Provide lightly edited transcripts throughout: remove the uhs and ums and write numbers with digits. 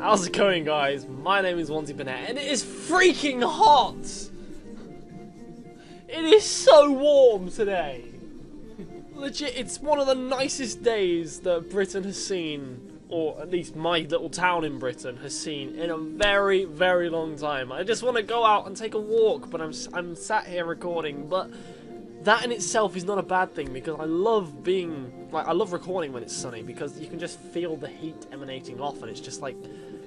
How's it going, guys? My name is Wanty Burnett, and it is freaking hot! It is so warm today! Legit, it's one of the nicest days that Britain has seen, or at least my little town in Britain has seen, in a very, very long time. I just want to go out and take a walk, but I'm sat here recording, but that in itself is not a bad thing, because I love recording when it's sunny, because you can just feel the heat emanating off, and it's just like,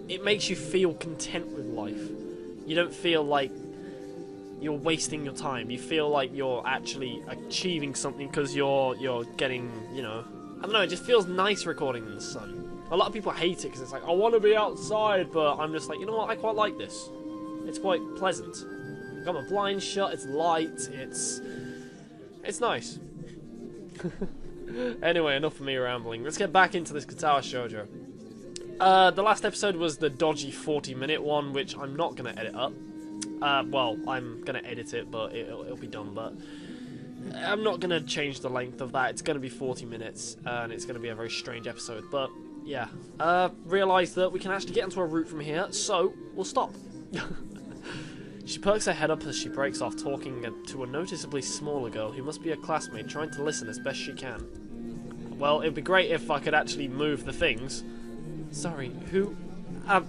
it makes you feel content with life. You don't feel like you're wasting your time. You feel like you're actually achieving something because you're getting, you know, I don't know, it just feels nice recording in the sun. A lot of people hate it because it's like, I want to be outside, but I'm just like, you know what, I quite like this. It's quite pleasant. I've got my blinds shut, it's light, it's nice. Anyway, enough of me rambling. Let's get back into this Katawa Shojou. The last episode was the dodgy 40-minute one, which I'm not going to edit up. Well, I'm going to edit it, but it'll be done, but I'm not going to change the length of that. It's going to be 40 minutes, and it's going to be a very strange episode, but yeah. Realised that we can actually get into a route from here, so we'll stop. She perks her head up as she breaks off, talking to a noticeably smaller girl who must be a classmate, trying to listen as best she can. Well, it'd be great if I could actually move the things. Sorry, who?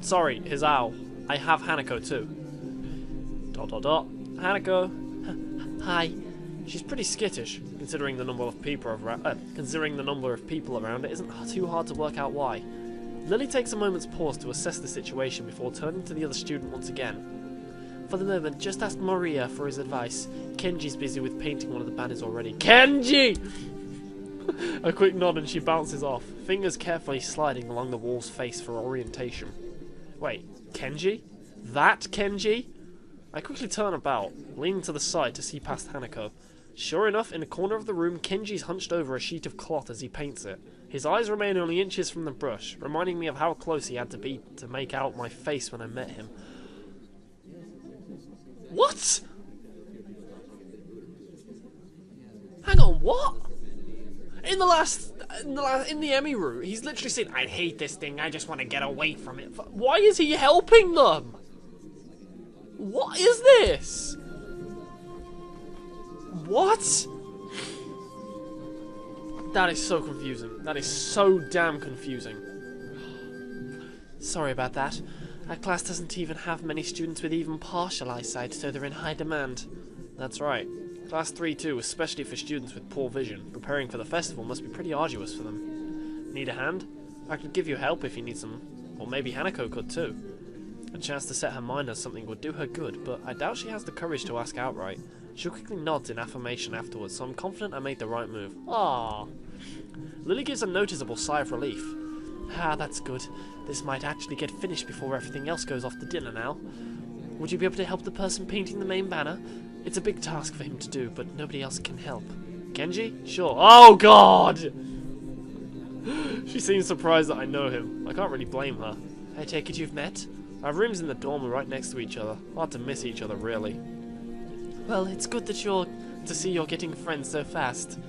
Sorry, Hizao. I have Hanako too. ... Hanako. Hi. She's pretty skittish, considering the number of people around. It isn't too hard to work out why. Lily takes a moment's pause to assess the situation before turning to the other student once again. For the moment, just ask Maria for his advice. Kenji's busy with painting one of the banners already. KENJI! A quick nod and she bounces off, fingers carefully sliding along the wall's face for orientation. Wait, Kenji? That Kenji? I quickly turn about, leaning to the side to see past Hanako. Sure enough, in a corner of the room, Kenji's hunched over a sheet of cloth as he paints it. His eyes remain only inches from the brush, reminding me of how close he had to be to make out my face when I met him. What? Hang on, what? In the Emmy route, he's literally saying, I hate this thing, I just want to get away from it. Why is he helping them? What is this? What? That is so confusing. That is so damn confusing. Sorry about that. Our class doesn't even have many students with even partial eyesight, so they're in high demand. That's right. Class 3 too, especially for students with poor vision. Preparing for the festival must be pretty arduous for them. Need a hand? I could give you help if you need some. Or maybe Hanako could too. A chance to set her mind on something would do her good, but I doubt she has the courage to ask outright. She'll quickly nod in affirmation afterwards, so I'm confident I made the right move. Aww. Lily gives a noticeable sigh of relief. Ah, that's good. This might actually get finished before everything else goes off to dinner now. Would you be able to help the person painting the main banner? It's a big task for him to do, but nobody else can help. Kenji? Sure. Oh, God! She seems surprised that I know him. I can't really blame her. I take it you've met? Our rooms in the dorm are right next to each other. Hard to miss each other, really. Well, it's good that to see you're getting friends so fast.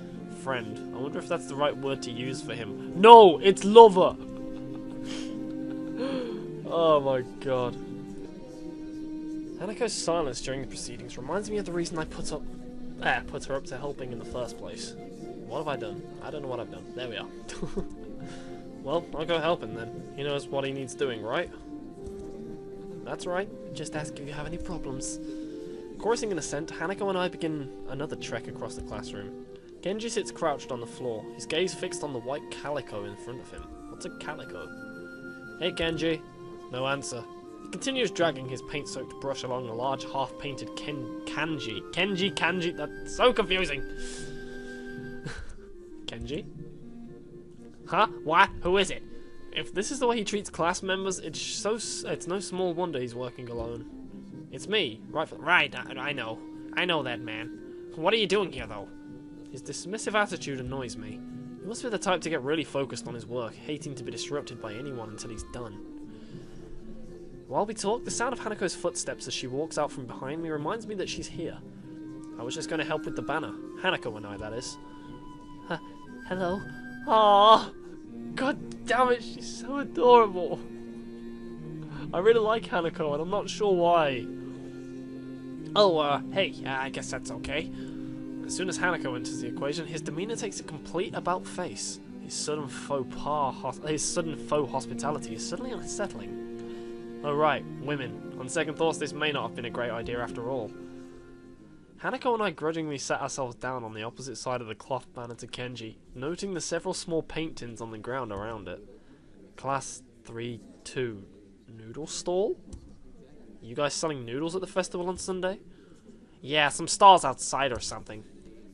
Friend. I wonder if that's the right word to use for him. No! It's lover! Oh my god. Hanako's silence during the proceedings reminds me of the reason I put her up to helping in the first place. What have I done? I don't know what I've done. There we are. Well, I'll go help him then. He knows what he needs doing, right? That's right. Just ask if you have any problems. Chorusing in assent, Hanako and I begin another trek across the classroom. Kenji sits crouched on the floor, his gaze fixed on the white calico in front of him. What's a calico? Hey Kenji. No answer. He continues dragging his paint-soaked brush along a large half-painted kanji. Kenji, that's so confusing! Kenji? Huh? What? Who is it? If this is the way he treats class members, it's no small wonder he's working alone. It's me, right? I know. I know that man. What are you doing here, though? His dismissive attitude annoys me. He must be the type to get really focused on his work, hating to be disrupted by anyone until he's done. While we talk, the sound of Hanako's footsteps as she walks out from behind me reminds me that she's here. I was just going to help with the banner. Hanako and I, that is. Hello? Aww! God damn it, she's so adorable! I really like Hanako, and I'm not sure why. Oh, hey, I guess that's okay. As soon as Hanako enters the equation, his demeanor takes a complete about-face. His sudden faux hospitality is suddenly unsettling. Oh right, women. On second thoughts, this may not have been a great idea after all. Hanako and I grudgingly sat ourselves down on the opposite side of the cloth banner to Kenji, noting the several small paint tins on the ground around it. Class 3-2. Noodle stall? You guys selling noodles at the festival on Sunday? Yeah, some stalls outside or something.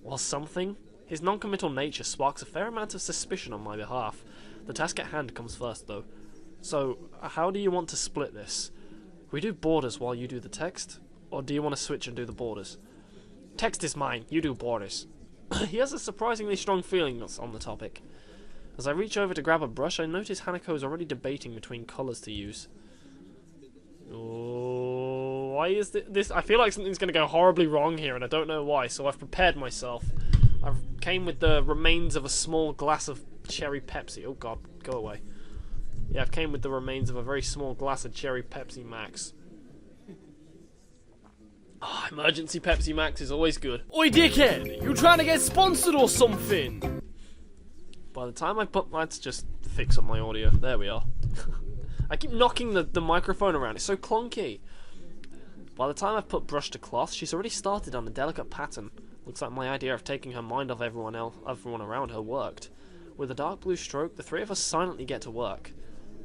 Well, something? His non-committal nature sparks a fair amount of suspicion on my behalf. The task at hand comes first, though. So, how do you want to split this? We do borders while you do the text? Or do you want to switch and do the borders? Text is mine, you do borders. He has a surprisingly strong feeling on the topic. As I reach over to grab a brush, I notice Hanako is already debating between colours to use. Oh, why is this? I feel like something's going to go horribly wrong here, and I don't know why, so I've prepared myself. I've came with the remains of a small glass of cherry Pepsi. Oh god, go away. Yeah, I've came with the remains of a very small glass of cherry Pepsi Max. Oh, emergency Pepsi Max is always good. Oi dickhead, you trying to get sponsored or something? By the time I put... Let's just fix up my audio. There we are. I keep knocking the microphone around, it's so clunky. By the time I've put brush to cloth, she's already started on a delicate pattern. Looks like my idea of taking her mind off everyone around her worked. With a dark blue stroke, the three of us silently get to work.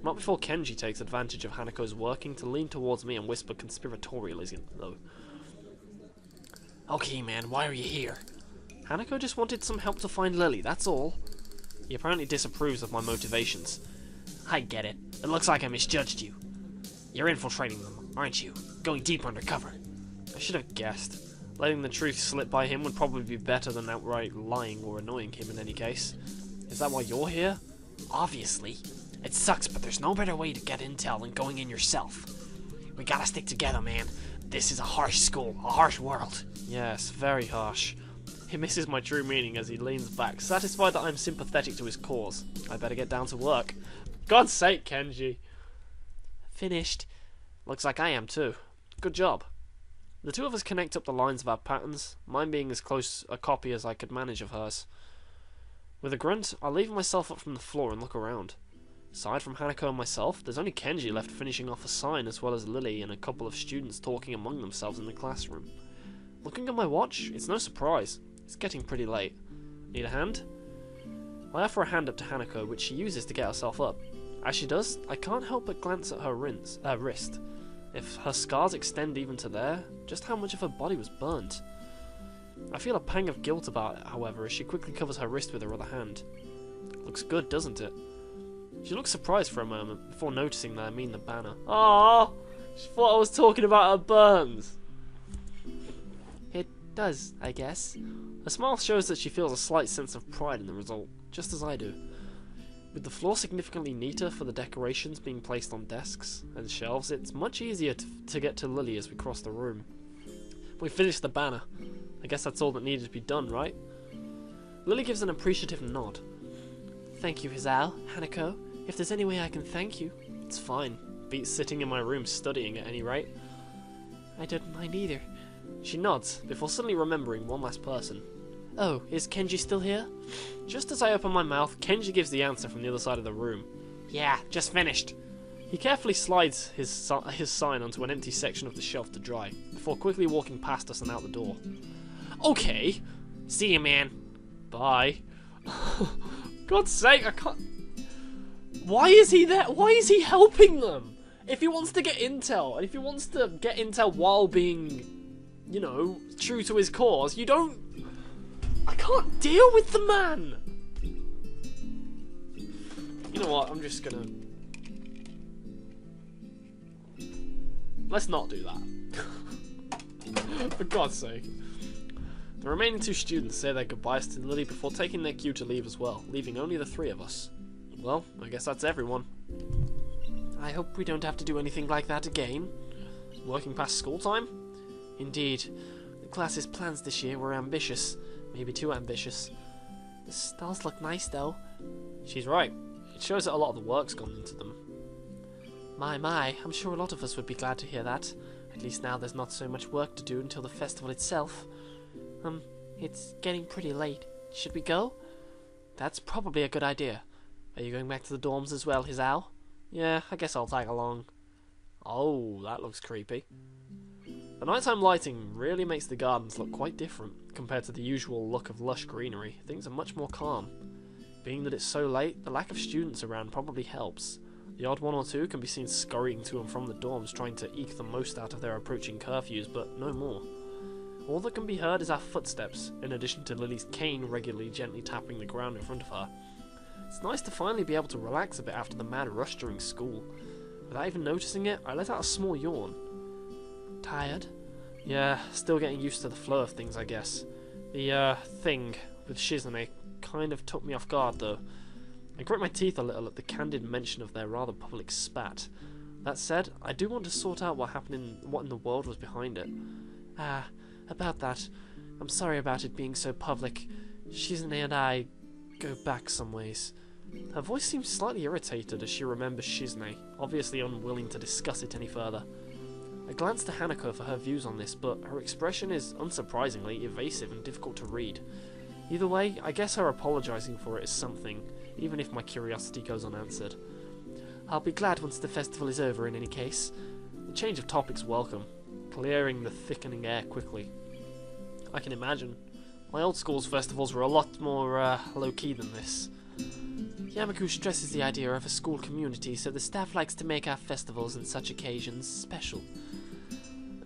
Not before Kenji takes advantage of Hanako's working to lean towards me and whisper conspiratorialism, though. Okay, man, why are you here? Hanako just wanted some help to find Lily, that's all. He apparently disapproves of my motivations. I get it. It looks like I misjudged you. You're infiltrating them, aren't you? Going deep undercover. I should have guessed. Letting the truth slip by him would probably be better than outright lying or annoying him in any case. Is that why you're here? Obviously. It sucks, but there's no better way to get intel than going in yourself. We gotta stick together, man. This is a harsh school, a harsh world. Yes, very harsh. He misses my true meaning as he leans back, satisfied that I'm sympathetic to his cause. I better get down to work. God's sake, Kenji. Finished. Looks like I am too. Good job. The two of us connect up the lines of our patterns, mine being as close a copy as I could manage of hers. With a grunt, I lever myself up from the floor and look around. Aside from Hanako and myself, there's only Kenji left finishing off a sign, as well as Lily and a couple of students talking among themselves in the classroom. Looking at my watch, it's no surprise. It's getting pretty late. Need a hand? I offer a hand up to Hanako, which she uses to get herself up. As she does, I can't help but glance at her wrist. If her scars extend even to there, just how much of her body was burnt. I feel a pang of guilt about it, however, as she quickly covers her wrist with her other hand. Looks good, doesn't it? She looks surprised for a moment, before noticing that I mean the banner. Aww! She thought I was talking about her burns! It does, I guess. Her smile shows that she feels a slight sense of pride in the result, just as I do. With the floor significantly neater for the decorations being placed on desks and shelves, it's much easier to get to Lily as we cross the room. We finished the banner. I guess that's all that needed to be done, right? Lily gives an appreciative nod. Thank you, Hizao, Hanako. If there's any way I can thank you, it's fine. Beats sitting in my room studying at any rate. I don't mind either. She nods, before suddenly remembering one last person. Oh, is Kenji still here? Just as I open my mouth, Kenji gives the answer from the other side of the room. Yeah, just finished. He carefully slides his sign onto an empty section of the shelf to dry, before quickly walking past us and out the door. Okay. See you, man. Bye. God's sake, I can't... Why is he there? Why is he helping them? If he wants to get intel, and if he wants to get intel while being, you know, true to his cause, you don't... I can't deal with the man! You know what, I'm just gonna... Let's not do that. For God's sake. The remaining two students say their goodbyes to Lily before taking their cue to leave as well, leaving only the three of us. Well, I guess that's everyone. I hope we don't have to do anything like that again. Working past school time? Indeed. The class's plans this year were ambitious. Maybe too ambitious. The stalls look nice though. She's right. It shows that a lot of the work's gone into them. My, I'm sure a lot of us would be glad to hear that. At least now there's not so much work to do until the festival itself. It's getting pretty late. Should we go? That's probably a good idea. Are you going back to the dorms as well, Hizao? Yeah, I guess I'll tag along. Oh, that looks creepy. The nighttime lighting really makes the gardens look quite different compared to the usual look of lush greenery. Things are much more calm. Being that it's so late, the lack of students around probably helps. The odd one or two can be seen scurrying to and from the dorms trying to eke the most out of their approaching curfews, but no more. All that can be heard is our footsteps, in addition to Lily's cane regularly gently tapping the ground in front of her. It's nice to finally be able to relax a bit after the mad rush during school. Without even noticing it, I let out a small yawn. Tired? Yeah, still getting used to the flow of things, I guess. The, thing with Shizune kind of took me off guard, though. I grit my teeth a little at the candid mention of their rather public spat. That said, I do want to sort out what in the world was behind it. About that. I'm sorry about it being so public. Shizune and I go back some ways. Her voice seems slightly irritated as she remembers Shizune, obviously unwilling to discuss it any further. I glanced to Hanako for her views on this, but her expression is, unsurprisingly, evasive and difficult to read. Either way, I guess her apologising for it is something, even if my curiosity goes unanswered. I'll be glad once the festival is over in any case. The change of topic's welcome, clearing the thickening air quickly. I can imagine. My old school's festivals were a lot more low-key than this. Yamaku stresses the idea of a school community, so the staff likes to make our festivals and such occasions special.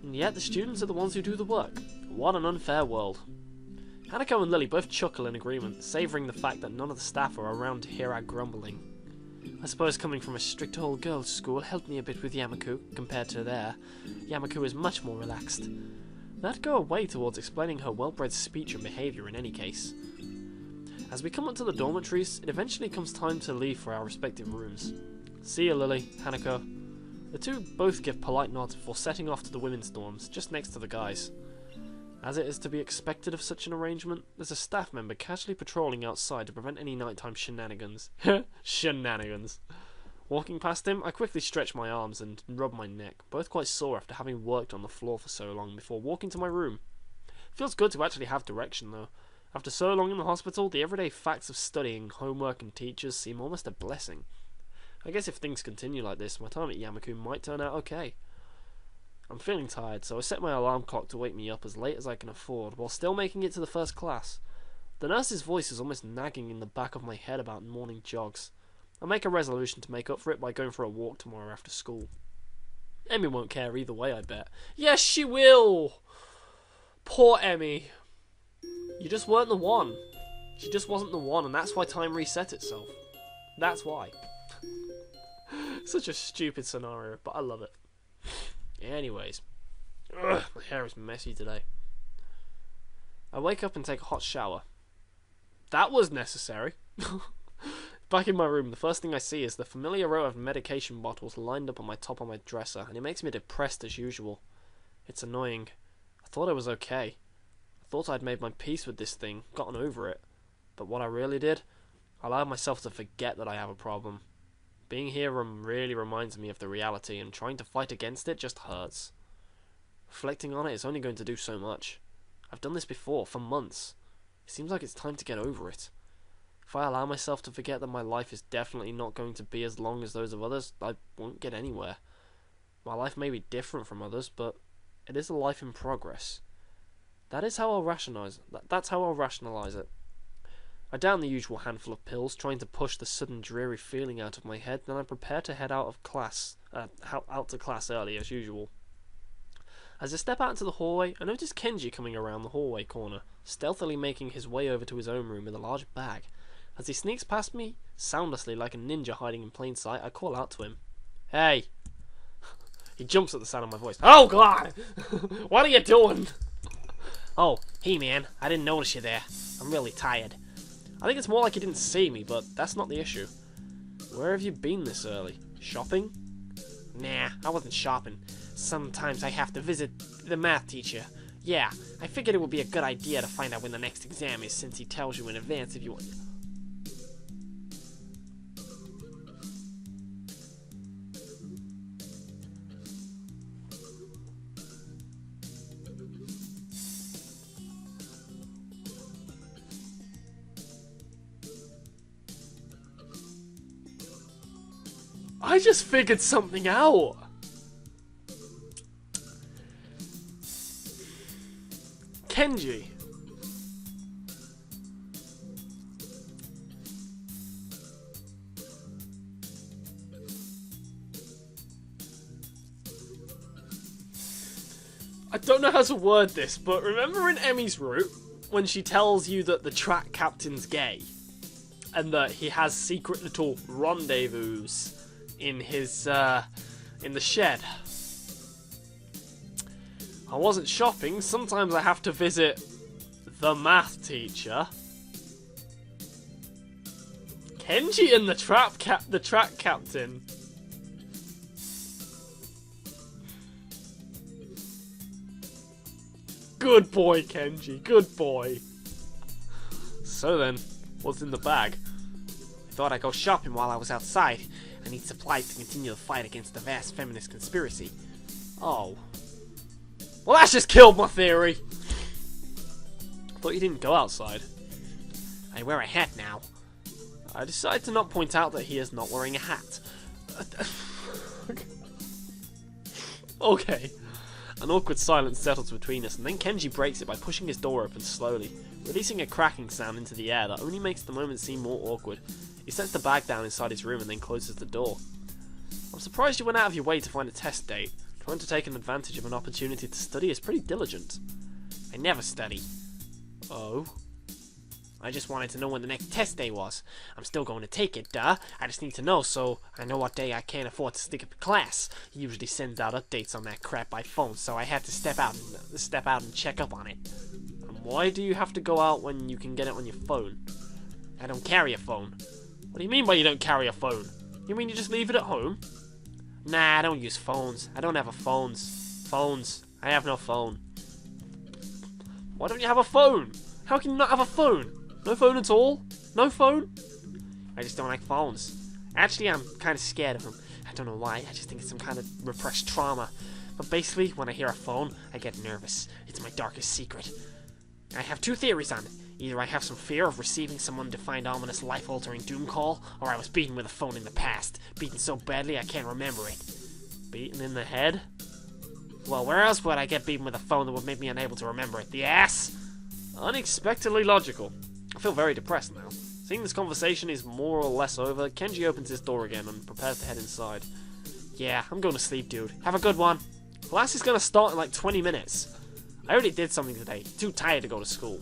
And yet the students are the ones who do the work. What an unfair world. Hanako and Lily both chuckle in agreement, savouring the fact that none of the staff are around to hear our grumbling. I suppose coming from a strict all-girls school helped me a bit with Yamaku, compared to there. Yamaku is much more relaxed. That'd go a way towards explaining her well-bred speech and behaviour in any case. As we come up to the dormitories, it eventually comes time to leave for our respective rooms. See you, Lily, Hanako. The two both give polite nods before setting off to the women's dorms, just next to the guys. As it is to be expected of such an arrangement, there's a staff member casually patrolling outside to prevent any nighttime shenanigans. Shenanigans. Walking past him, I quickly stretch my arms and rub my neck, both quite sore after having worked on the floor for so long before walking to my room. Feels good to actually have direction, though. After so long in the hospital, the everyday facts of studying, homework and teachers seem almost a blessing. I guess if things continue like this, my time at Yamaku might turn out okay. I'm feeling tired, so I set my alarm clock to wake me up as late as I can afford, while still making it to the first class. The nurse's voice is almost nagging in the back of my head about morning jogs. I'll make a resolution to make up for it by going for a walk tomorrow after school. Emmy won't care either way, I bet. Yes, she will! Poor Emmy. You just weren't the one. She just wasn't the one, and that's why time reset itself. That's why. Such a stupid scenario, but I love it. Anyways. Ugh, my hair is messy today. I wake up and take a hot shower. That was necessary. Back in my room, the first thing I see is the familiar row of medication bottles lined up on my top of my dresser, and it makes me depressed as usual. It's annoying. I thought I was okay. I thought I'd made my peace with this thing, gotten over it. But what I really did, I allowed myself to forget that I have a problem. Being here really reminds me of the reality, and trying to fight against it just hurts. Reflecting on it is only going to do so much. I've done this before, for months. It seems like it's time to get over it. If I allow myself to forget that my life is definitely not going to be as long as those of others, I won't get anywhere. My life may be different from others, but it is a life in progress. That's how I'll rationalize it. I down the usual handful of pills, trying to push the sudden dreary feeling out of my head, then I prepare to head out to class early as usual. As I step out into the hallway, I notice Kenji coming around the hallway corner, stealthily making his way over to his own room with a large bag. As he sneaks past me, soundlessly like a ninja hiding in plain sight, I call out to him. Hey! He jumps at the sound of my voice. Oh God! What are you doing? Oh, hey man, I didn't notice you there. I'm really tired. I think it's more like you didn't see me, but that's not the issue. Where have you been this early? Shopping? Nah, I wasn't shopping. Sometimes I have to visit the math teacher. Yeah, I figured it would be a good idea to find out when the next exam is, since he tells you in advance if you want. I just figured something out. Kenji. I don't know how to word this, but remember in Emmy's route, when she tells you that the track captain's gay, and that he has secret little rendezvous in his, in the shed? I wasn't shopping, sometimes I have to visit the math teacher. Kenji and the track captain. Good boy, Kenji, good boy. So then, what's in the bag? I thought I'd go shopping while I was outside. I need supplies to continue the fight against the vast feminist conspiracy. Oh. Well, that's just killed my theory. I thought you didn't go outside. I wear a hat now. I decided to not point out that he is not wearing a hat. Okay. An awkward silence settles between us, and then Kenji breaks it by pushing his door open slowly, releasing a cracking sound into the air that only makes the moment seem more awkward. He sets the bag down inside his room and then closes the door. I'm surprised you went out of your way to find a test date. Trying to take an advantage of an opportunity to study is pretty diligent. I never study. Oh? I just wanted to know when the next test day was. I'm still going to take it, duh. I just need to know so I know what day I can't afford to stick up class. He usually sends out updates on that crap by phone, so I have to step out and check up on it. And why do you have to go out when you can get it on your phone? I don't carry a phone. What do you mean by you don't carry a phone? You mean you just leave it at home? Nah, I don't use phones. I don't have a phones. I have no phone. Why don't you have a phone? How can you not have a phone? No phone at all? No phone? I just don't like phones. Actually, I'm kind of scared of them. I don't know why. I just think it's some kind of repressed trauma. But basically, when I hear a phone, I get nervous. It's my darkest secret. I have two theories on it. Either I have some fear of receiving some undefined, ominous, life-altering doom call, or I was beaten with a phone in the past. Beaten so badly I can't remember it. Beaten in the head? Well, where else would I get beaten with a phone that would make me unable to remember it? The ass? Unexpectedly logical. I feel very depressed now. Seeing this conversation is more or less over, Kenji opens his door again and prepares to head inside. Yeah, I'm going to sleep, dude. Have a good one. Class is going to start in like 20 minutes. I already did something today. Too tired to go to school.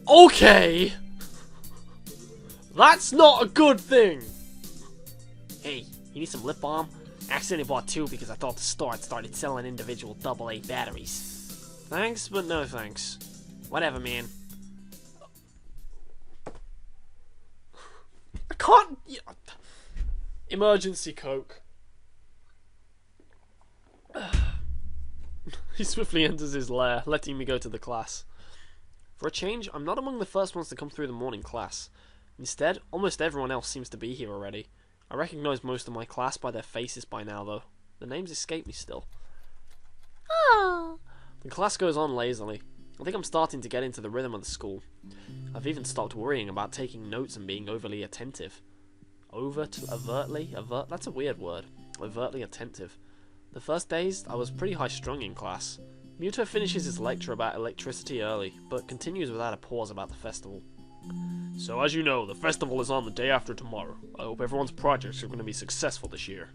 Okay! That's not a good thing! Hey, you need some lip balm? I accidentally bought two because I thought the store had started selling individual AA batteries. Thanks, but no thanks. Whatever, man. I can't... Emergency Coke. He swiftly enters his lair, letting me go to the class. For a change, I'm not among the first ones to come through the morning class. Instead, almost everyone else seems to be here already. I recognise most of my class by their faces by now, though. The names escape me still. Ah. The class goes on lazily. I think I'm starting to get into the rhythm of the school. I've even stopped worrying about taking notes and being overly attentive. That's a weird word. Overtly attentive. The first days, I was pretty high-strung in class. Muto finishes his lecture about electricity early, but continues without a pause about the festival. So as you know, the festival is on the day after tomorrow. I hope everyone's projects are going to be successful this year.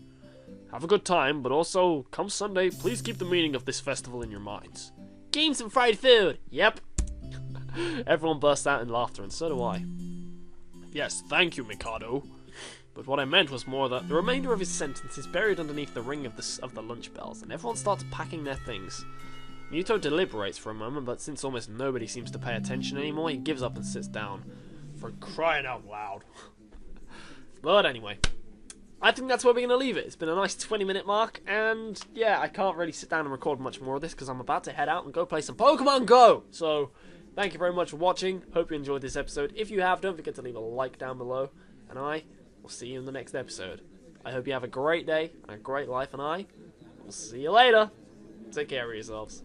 Have a good time, but also, come Sunday, please keep the meaning of this festival in your minds. Games and fried food! Yep. Everyone bursts out in laughter, and so do I. Yes, thank you, Mikado. But what I meant was more that the remainder of his sentence is buried underneath the ring of the lunch bells, and everyone starts packing their things. Muto deliberates for a moment, but since almost nobody seems to pay attention anymore, he gives up and sits down. For crying out loud. But anyway, I think that's where we're going to leave it. It's been a nice 20-minute mark, and yeah, I can't really sit down and record much more of this because I'm about to head out and go play some Pokemon Go! So, thank you very much for watching. Hope you enjoyed this episode. If you have, don't forget to leave a like down below, and I will see you in the next episode. I hope you have a great day and a great life, and I will see you later. Take care of yourselves.